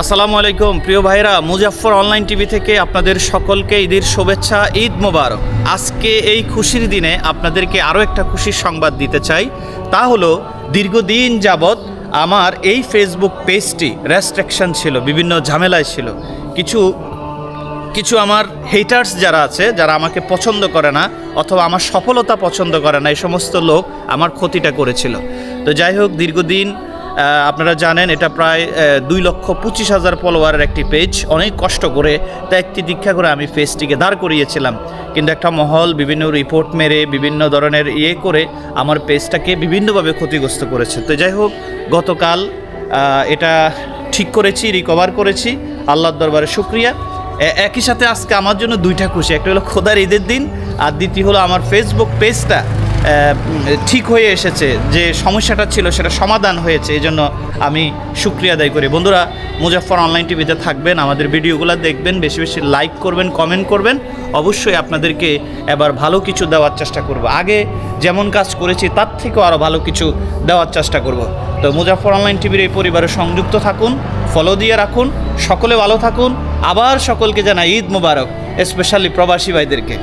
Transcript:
আসসালামু আলাইকুম প্রিয় ভাইরা, মুজাফফর অনলাইন টিভি থেকে আপনাদের সকলকে ঈদের শুভেচ্ছা, ঈদ মোবারক। আজকে এই খুশির দিনে আপনাদেরকে আরও একটা খুশির সংবাদ দিতে চাই। তা হলো দীর্ঘদিন যাবৎ আমার এই ফেসবুক পেজটি রেস্ট্রিকশন ছিল, বিভিন্ন ঝামেলায় ছিল। কিছু আমার হেটার্স যারা আছে, যারা আমাকে পছন্দ করে না অথবা আমার সফলতা পছন্দ করে না, এই সমস্ত লোক আমার ক্ষতিটা করেছিল। তো যাই হোক, দীর্ঘদিন আপনারা জানেন এটা প্রায় 2,25,000 ফলোয়ারের একটি পেজ। অনেক কষ্ট করে ত্যাগটি দীক্ষা করে আমি পেজটিকে দাঁড় করিয়েছিলাম, কিন্তু একটা মহল বিভিন্ন রিপোর্ট মেরে বিভিন্ন ধরনের করে আমার পেজটাকে বিভিন্নভাবে ক্ষতিগ্রস্ত করেছে। তো যাই হোক, গতকাল এটা ঠিক করেছি, রিকভার করেছি, আল্লাহর দরবারে শুকরিয়া। একই সাথে আজকে আমার জন্য দুইটা খুশি, একটা হলো খোদার ঈদের দিন, আর দ্বিতীয় হলো আমার ফেসবুক পেজটা ঠিক হয়ে এসেছে। যে সমস্যাটা ছিল সেটা সমাধান হয়েছে, এই জন্য আমি শুকরিয়া আদায় করি। বন্ধুরা, মুজাফফর অনলাইন টিভিতে থাকবেন, আমাদের ভিডিওগুলো দেখবেন, বেশি বেশি লাইক করবেন, কমেন্ট করবেন। অবশ্যই আপনাদেরকে এবার ভালো কিছু দেওয়ার চেষ্টা করব। আগে যেমন কাজ করেছি তার থেকেও আরও ভালো কিছু দেওয়ার চেষ্টা করব। তো মুজাফফর অনলাইন টিভির এই পরিবারে সংযুক্ত থাকুন, ফলো দিয়ে রাখুন, সকলে ভালো থাকুন। আবার সকলকে জানাই ঈদ মোবারক, স্পেশালি প্রবাসী ভাইদেরকে।